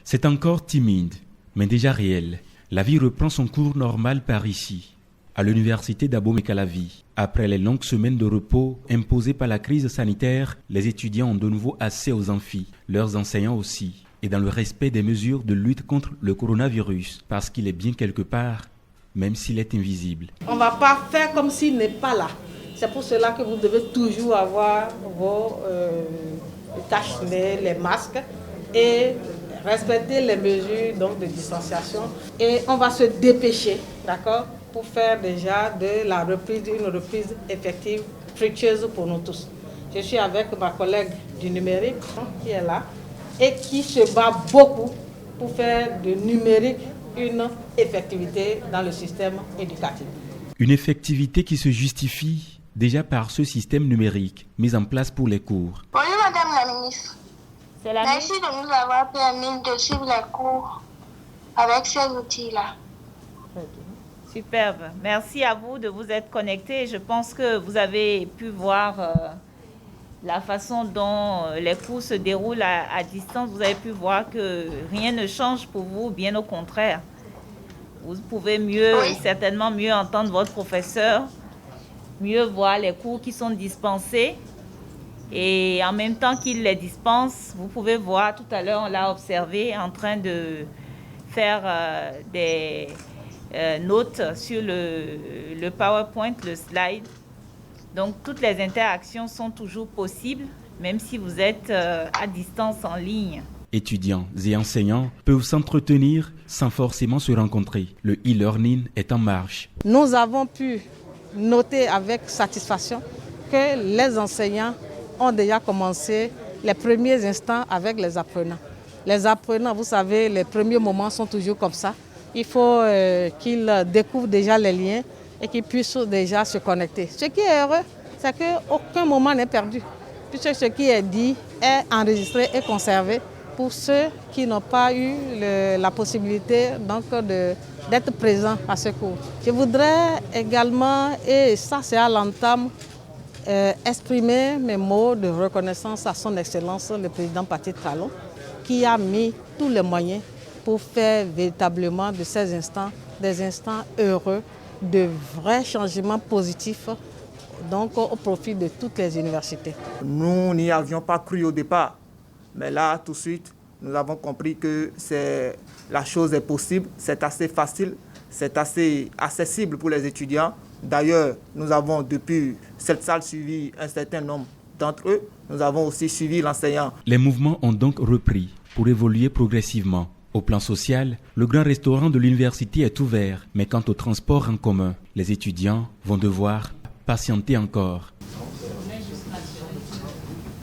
C'est encore timide, mais déjà réel. La vie reprend son cours normal par ici, à l'université d'Abomey-Calavi. Après les longues semaines de repos imposées par la crise sanitaire, les étudiants ont de nouveau accès aux amphis, leurs enseignants aussi, et dans le respect des mesures de lutte contre le coronavirus, parce qu'il est bien quelque part, même s'il est invisible. On ne va pas faire comme s'il n'est pas là. C'est pour cela que vous devez toujours avoir vos cache-nez, les masques et respecter les mesures donc, de distanciation. Et on va se dépêcher, d'accord, pour faire déjà de la reprise, une reprise effective, fructueuse pour nous tous. Je suis avec ma collègue du numérique qui est là et qui se bat beaucoup pour faire du numérique une effectivité dans le système éducatif. Une effectivité qui se justifie déjà par ce système numérique mis en place pour les cours. Bonjour Madame la ministre. Merci de nous avoir permis de suivre les cours avec ces outils-là. Superbe. Merci à vous de vous être connectés. Je pense que vous avez pu voir la façon dont les cours se déroulent à distance. Vous avez pu voir que rien ne change pour vous, bien au contraire. Vous pouvez certainement mieux entendre votre professeur, mieux voir les cours qui sont dispensés. Et en même temps qu'il les dispense, vous pouvez voir, tout à l'heure on l'a observé, en train de faire des notes sur le PowerPoint, le slide. Donc toutes les interactions sont toujours possibles, même si vous êtes à distance en ligne. Étudiants et enseignants peuvent s'entretenir sans forcément se rencontrer. Le e-learning est en marche. Nous avons pu noter avec satisfaction que les enseignants ont déjà commencé les premiers instants avec les apprenants. Les apprenants, vous savez, les premiers moments sont toujours comme ça. Il faut qu'ils découvrent déjà les liens et qu'ils puissent déjà se connecter. Ce qui est heureux, c'est qu'aucun moment n'est perdu, puisque ce qui est dit est enregistré et conservé pour ceux qui n'ont pas eu la possibilité donc, d'être présents à ce cours. Je voudrais également, et ça c'est à l'entame, exprimer mes mots de reconnaissance à son Excellence, le président Patrick Talon, qui a mis tous les moyens pour faire véritablement de ces instants des instants heureux, de vrais changements positifs donc, au profit de toutes les universités. Nous n'y avions pas cru au départ, mais là, tout de suite, nous avons compris que la chose est possible, c'est assez facile, c'est assez accessible pour les étudiants. D'ailleurs, nous avons depuis cette salle suivi un certain nombre d'entre eux. Nous avons aussi suivi l'enseignant. Les mouvements ont donc repris pour évoluer progressivement. Au plan social, le grand restaurant de l'université est ouvert. Mais quant au transport en commun, les étudiants vont devoir patienter encore.